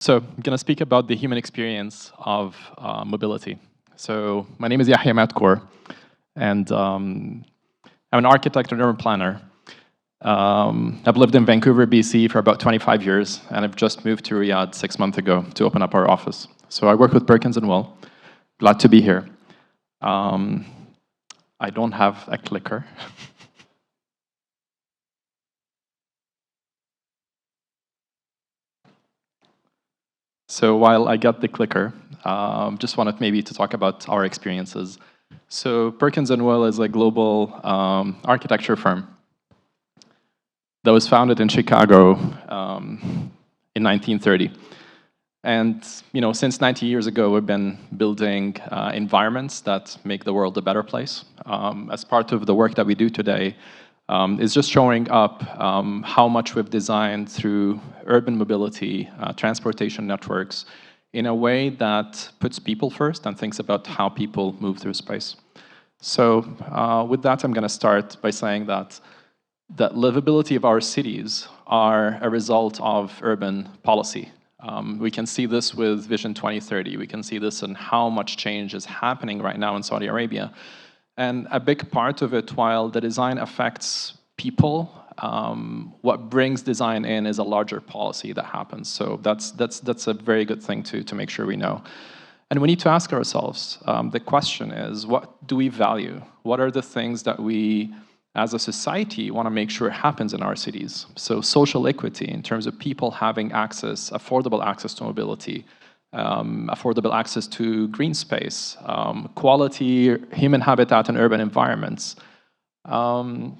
So I'm going to speak about the human experience of mobility. So my name is Yehia Madkour, and I'm an architect and urban planner. I've lived in Vancouver, BC for about 25 years, and I've just moved to Riyadh 6 months ago to open up our office. So I work with Perkins&Will. Glad to be here. I don't have a clicker. So while I get the clicker, just wanted maybe to talk about our experiences. So Perkins&Will is a global architecture firm that was founded in Chicago in 1930. And since 90 years ago, we've been building environments that make the world a better place. As part of the work that we do today, is just showing up how much we've designed through urban mobility, transportation networks, in a way that puts people first and thinks about how people move through space. So with that, I'm going to start by saying that the livability of our cities are a result of urban policy. We can see this with Vision 2030. We can see this in how much change is happening right now in Saudi Arabia. And a big part of it, while the design affects people, what brings design in is a larger policy that happens. So that's a very good thing to make sure we know. And we need to ask ourselves, the question is, what do we value? What are the things that we, as a society, want to make sure happens in our cities? So social equity, in terms of people having access, affordable access to mobility, affordable access to green space, quality human habitat in urban environments. The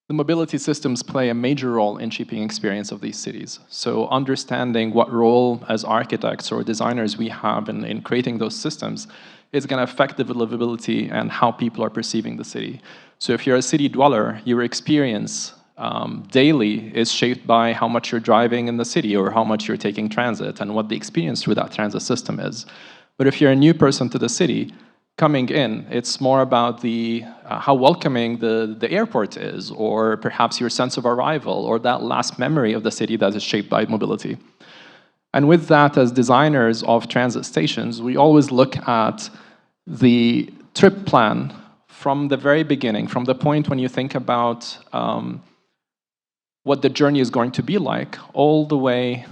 mobility systems play a major role in shaping experience of these cities. So understanding what role as architects or designers we have in creating those systems is going to affect the livability and how people are perceiving the city. So if you're a city dweller, your experience daily is shaped by how much you're driving in the city or how much you're taking transit and what the experience through that transit system is. But if you're a new person to the city, coming in, it's more about the how welcoming the airport is, or perhaps your sense of arrival, or that last memory of the city that is shaped by mobility. And with that, as designers of transit stations, we always look at the trip plan from the very beginning, from the point when you think about what the journey is going to be like, all the way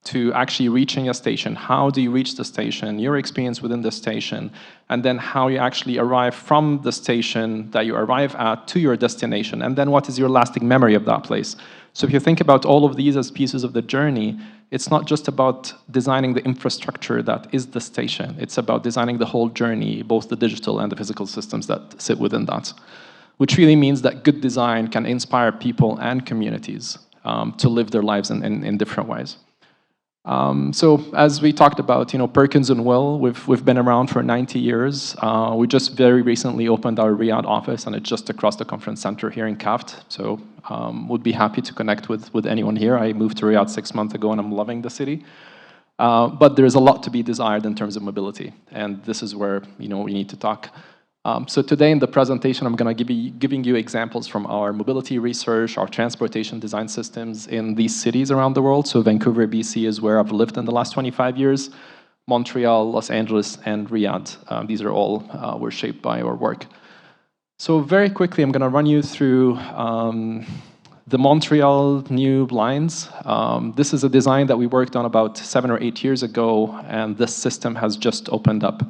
to actually reaching a station. How do you reach the station, your experience within the station, and then how you actually arrive from the station that you arrive at to your destination, and then what is your lasting memory of that place. So if you think about all of these as pieces of the journey, it's not just about designing the infrastructure that is the station, it's about designing the whole journey, both the digital and the physical systems that sit within that. Which really means that good design can inspire people and communities to live their lives in different ways. So as we talked about, Perkins&Will, we've been around for 90 years. We just very recently opened our Riyadh office, and it's just across the conference center here in Kaft. So would be happy to connect with anyone here. I moved to Riyadh 6 months ago, and I'm loving the city. But there's a lot to be desired in terms of mobility, and this is where we need to talk. So today in the presentation, I'm going to be giving you examples from our mobility research, our transportation design systems in these cities around the world. So Vancouver, BC is where I've lived in the last 25 years. Montreal, Los Angeles, and Riyadh. These are all were shaped by our work. So very quickly, I'm going to run you through the Montreal new lines. This is a design that we worked on about 7 or 8 years ago, and this system has just opened up.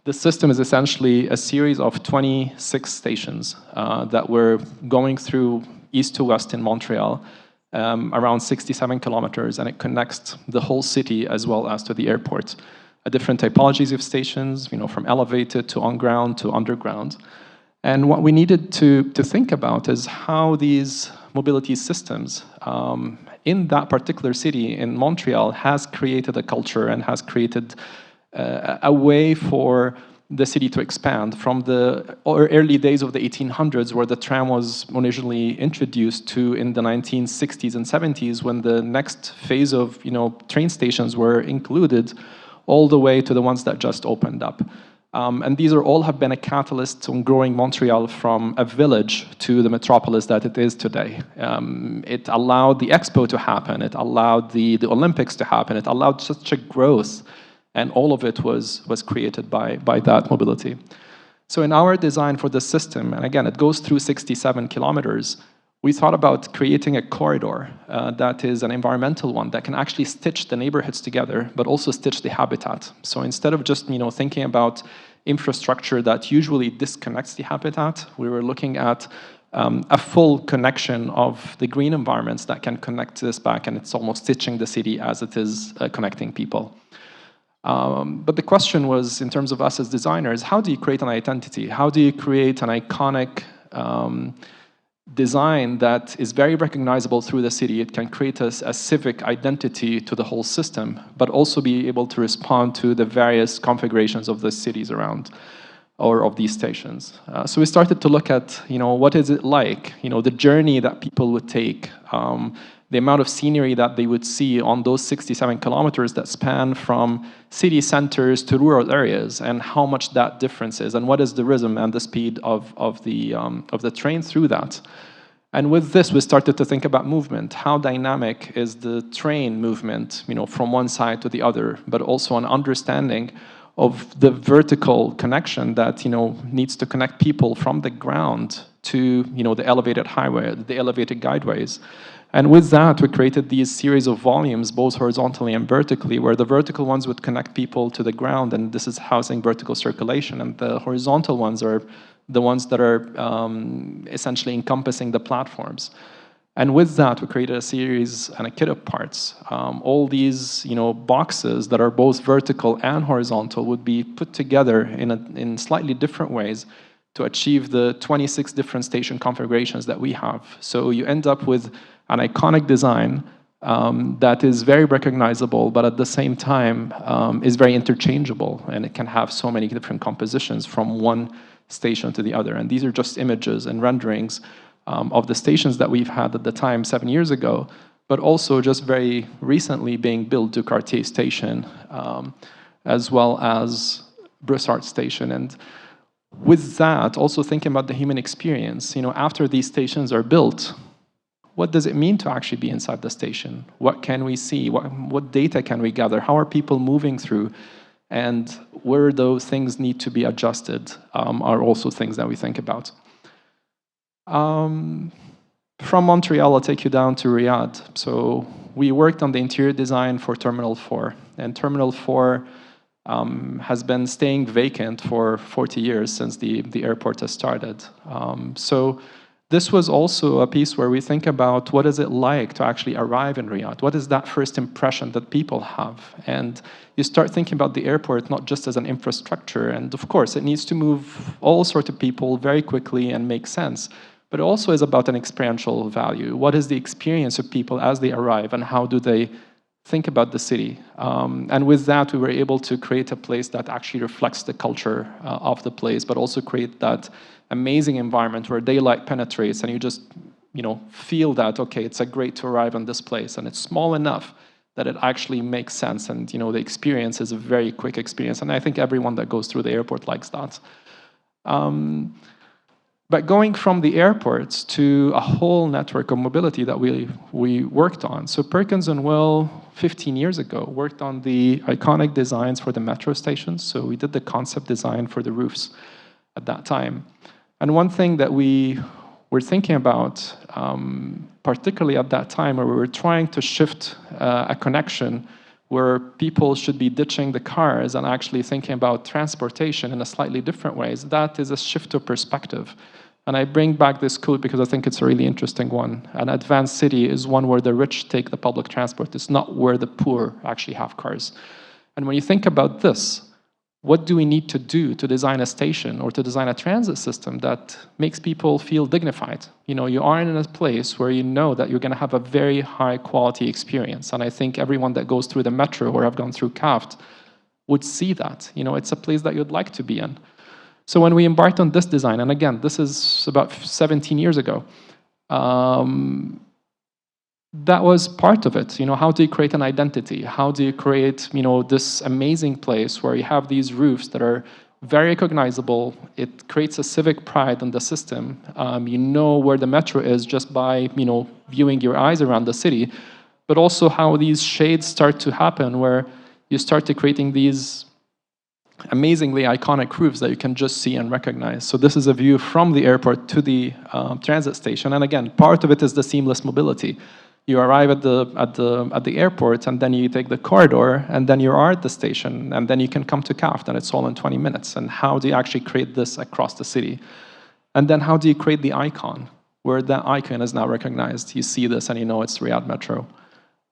This system is essentially a series of 26 stations that we're going through east to west in Montreal, around 67 kilometers, and it connects the whole city as well as to the airport. Different typologies of stations, from elevated to on-ground to underground. And what we needed to think about is how these mobility systems in that particular city in Montreal has created a culture and has created a way for the city to expand from the early days of the 1800s, where the tram was originally introduced, to in the 1960s and 70s, when the next phase of train stations were included, all the way to the ones that just opened up. And these are all have been a catalyst on growing Montreal from a village to the metropolis that it is today. It allowed the Expo to happen. It allowed the Olympics to happen. It allowed such a growth. And all of it was created by that mobility. So in our design for the system, and again, it goes through 67 kilometers, we thought about creating a corridor that is an environmental one that can actually stitch the neighborhoods together, but also stitch the habitat. So instead of just thinking about infrastructure that usually disconnects the habitat, we were looking at a full connection of the green environments that can connect this back, and it's almost stitching the city as it is connecting people. But the question was, in terms of us as designers, how do you create an identity? How do you create an iconic design that is very recognizable through the city? It can create a civic identity to the whole system, but also be able to respond to the various configurations of the cities around, or of these stations. So we started to look at, what is it like, the journey that people would take, the amount of scenery that they would see on those 67 kilometers that span from city centers to rural areas, and how much that difference is, and what is the rhythm and the speed of the train through that. And with this, we started to think about movement. How dynamic is the train movement, from one side to the other, but also an understanding of the vertical connection that needs to connect people from the ground to the elevated highway, the elevated guideways. And with that, we created these series of volumes, both horizontally and vertically, where the vertical ones would connect people to the ground, and this is housing vertical circulation, and the horizontal ones are the ones that are essentially encompassing the platforms. And with that, we created a series and a kit of parts. All these boxes that are both vertical and horizontal would be put together in slightly different ways to achieve the 26 different station configurations that we have. So you end up with an iconic design that is very recognizable, but at the same time is very interchangeable, and it can have so many different compositions from one station to the other. And these are just images and renderings of the stations that we've had at the time 7 years ago, but also just very recently being built to Cartier Station, as well as Brissart Station. And with that, also thinking about the human experience, after these stations are built, what does it mean to actually be inside the station? What can we see? What data can we gather? How are people moving through? And where those things need to be adjusted are also things that we think about. From Montreal, I'll take you down to Riyadh. So we worked on the interior design for Terminal 4. And Terminal 4 has been staying vacant for 40 years since the airport has started. So this was also a piece where we think about what is it like to actually arrive in Riyadh? What is that first impression that people have? And you start thinking about the airport not just as an infrastructure, and of course it needs to move all sorts of people very quickly and make sense, but it also is about an experiential value. What is the experience of people as they arrive, and how do they think about the city? And with that, we were able to create a place that actually reflects the culture of the place, but also create that amazing environment where daylight penetrates, and you just feel that, okay, it's a great to arrive in this place, and it's small enough that it actually makes sense, and the experience is a very quick experience, and I think everyone that goes through the airport likes that. But going from the airports to a whole network of mobility that we worked on. So Perkins&Will, 15 years ago, worked on the iconic designs for the metro stations. So we did the concept design for the roofs at that time. And one thing that we were thinking about, particularly at that time, where we were trying to shift a connection where people should be ditching the cars and actually thinking about transportation in a slightly different ways, that is a shift of perspective. And I bring back this quote because I think it's a really interesting one. An advanced city is one where the rich take the public transport. It's not where the poor actually have cars. And when you think about this, what do we need to do to design a station or to design a transit system that makes people feel dignified? You are in a place where you know that you're going to have a very high quality experience. And I think everyone that goes through the metro or have gone through CAFT would see that. It's a place that you'd like to be in. So when we embarked on this design, and again, this is about 17 years ago, that was part of it. How do you create an identity? How do you create, this amazing place where you have these roofs that are very recognizable. It creates a civic pride in the system. You know where the metro is just by viewing your eyes around the city, but also how these shades start to happen, where you start to creating these amazingly iconic roofs that you can just see and recognize. So this is a view from the airport to the transit station, and again, part of it is the seamless mobility. You arrive at the airport, and then you take the corridor, and then you are at the station, and then you can come to CAFT, and it's all in 20 minutes. And how do you actually create this across the city? And then how do you create the icon, where that icon is now recognized? You see this, and you know it's Riyadh Metro.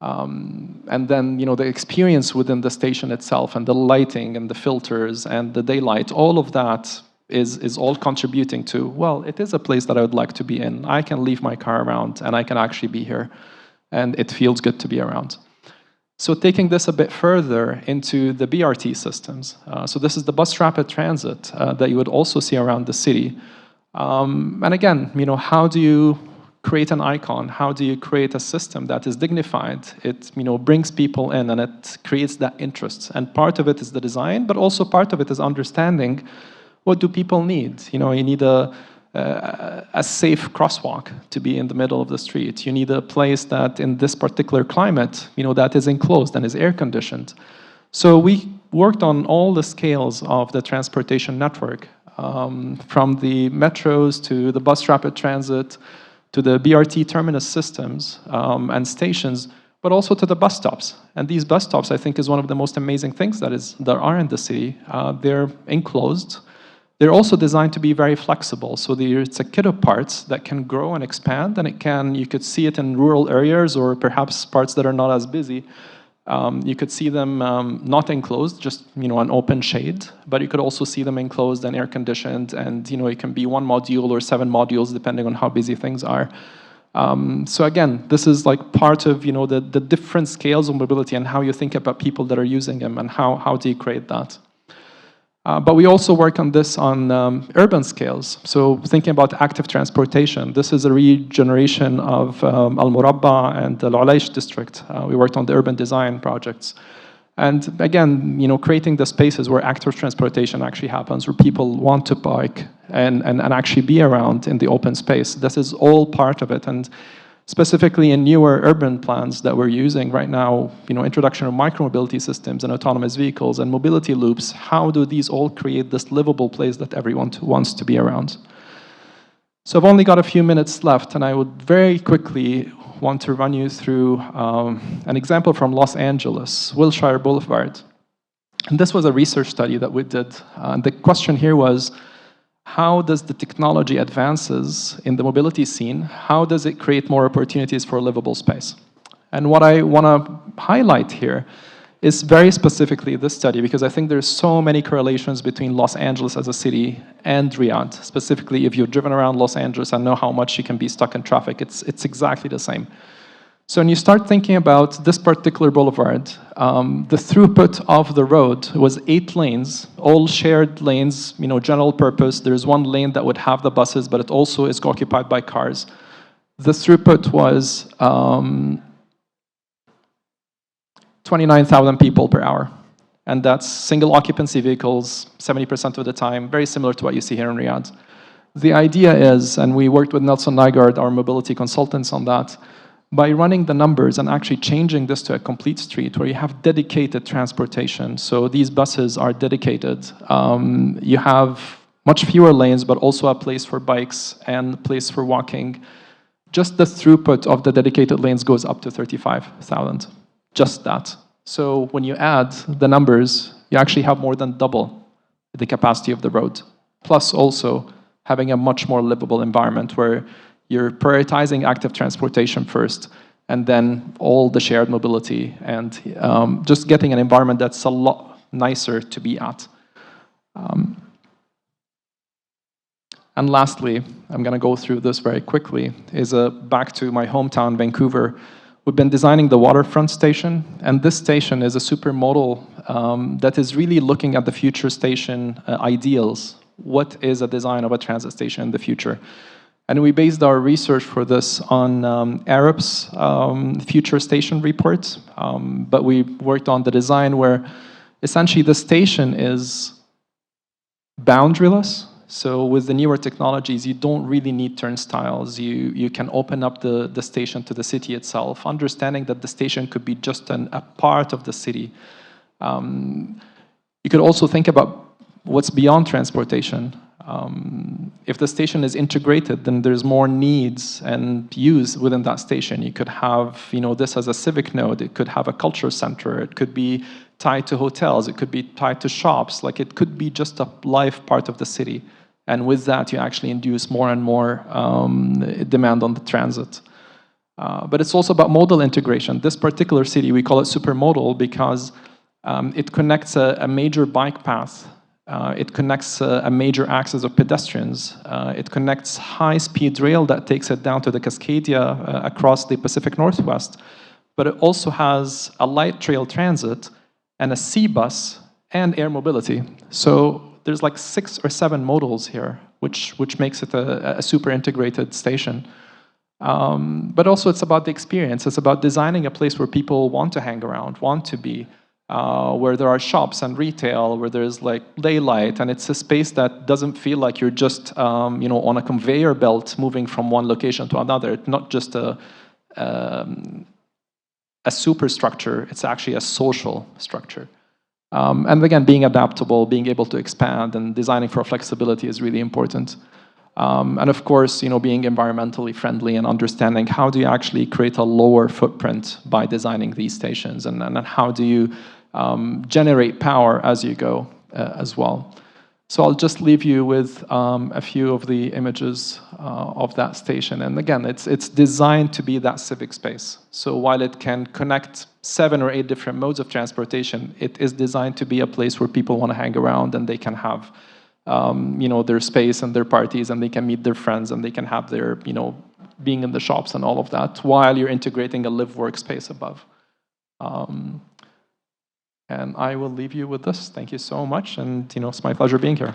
And then the experience within the station itself, and the lighting, and the filters, and the daylight, all of that is all contributing to, well, it is a place that I would like to be in. I can leave my car around, and I can actually be here. And it feels good to be around. So taking this a bit further into the BRT systems. So this is the bus rapid transit that you would also see around the city. And again, how do you create an icon? How do you create a system that is dignified? It brings people in, and it creates that interest. And part of it is the design, but also part of it is understanding, what do people need? You need a safe crosswalk to be in the middle of the street. You need a place that, in this particular climate, that is enclosed and is air conditioned. So we worked on all the scales of the transportation network, from the metros to the bus rapid transit to the BRT terminus systems and stations, but also to the bus stops. And these bus stops, I think, is one of the most amazing things that are in the city. They're enclosed. They're also designed to be very flexible. So it's a kit of parts that can grow and expand, and you could see it in rural areas, or perhaps parts that are not as busy. You could see them not enclosed, just an open shade, but you could also see them enclosed and air conditioned, and it can be 1 module or 7 modules depending on how busy things are. So again, this is like part of the different scales of mobility, and how you think about people that are using them, and how do you create that. But we also work on this on urban scales. So thinking about active transportation, this is a regeneration of Al Murabba and the Al Ulaish district. We worked on the urban design projects. And again, creating the spaces where active transportation actually happens, where people want to bike and actually be around in the open space. This is all part of it. And specifically in newer urban plans that we're using right now, introduction of micromobility systems and autonomous vehicles and mobility loops, how do these all create this livable place that everyone wants to be around? So I've only got a few minutes left, and I would very quickly want to run you through an example from Los Angeles, Wilshire Boulevard. And this was a research study that we did. The question here was, how does the technology advances in the mobility scene, how does it create more opportunities for livable space? And what I want to highlight here is very specifically this study, because I think there's so many correlations between Los Angeles as a city and Riyadh. Specifically, if you've driven around Los Angeles and know how much you can be stuck in traffic, it's exactly the same. So when you start thinking about this particular boulevard, the throughput of the road was 8 lanes, all shared lanes, general purpose. There's 1 lane that would have the buses, but it also is occupied by cars. The throughput was 29,000 people per hour. And that's single occupancy vehicles, 70% of the time, very similar to what you see here in Riyadh. The idea is, and we worked with Nelson Nygaard, our mobility consultants, on that, by running the numbers and actually changing this to a complete street where you have dedicated transportation. So these buses are dedicated. You have much fewer lanes, but also a place for bikes and a place for walking. Just the throughput of the dedicated lanes goes up to 35,000. Just that. So when you add the numbers, you actually have more than double the capacity of the road. Plus also having a much more livable environment where you're prioritizing active transportation first, and then all the shared mobility, and just getting an environment that's a lot nicer to be at. And lastly, I'm going to go through this very quickly, is back to my hometown, Vancouver. We've been designing the waterfront station, and this station is a supermodal that is really looking at the future station ideals. What is a design of a transit station in the future? And we based our research for this on Arab's future station report, but we worked on the design where essentially the station is boundaryless. So with the newer technologies, you don't really need turnstiles. You can open up the station to the city itself, understanding that the station could be just a part of the city. You could also think about what's beyond transportation. If the station is integrated, then there's more needs and use within that station. You could have, this as a civic node. It could have a culture center. It could be tied to hotels. It could be tied to shops. Like, it could be just a life part of the city. And with that, you actually induce more and more demand on the transit. But it's also about modal integration. This particular city, we call it supermodal because it connects a major bike path. It connects a major axis of pedestrians. It connects high-speed rail that takes it down to the Cascadia across the Pacific Northwest. But it also has a light trail transit and a sea bus and air mobility. So there's like 6 or 7 modals here, which makes it a super integrated station. But also it's about the experience. It's about designing a place where people want to hang around, want to be, where there are shops and retail, where there's like daylight, and it's a space that doesn't feel like you're just on a conveyor belt moving from one location to another. It's not just a superstructure, it's actually a social structure. And again, being adaptable, being able to expand, and designing for flexibility is really important. And of course, being environmentally friendly and understanding how do you actually create a lower footprint by designing these stations, and how do you generate power as you go as well. So I'll just leave you with a few of the images of that station. And again, it's designed to be that civic space. So while it can connect 7 or 8 different modes of transportation, it is designed to be a place where people want to hang around, and they can have their space and their parties, and they can meet their friends, and they can have their, being in the shops and all of that, while you're integrating a live workspace above. And I will leave you with this. Thank you so much, and it's my pleasure being here.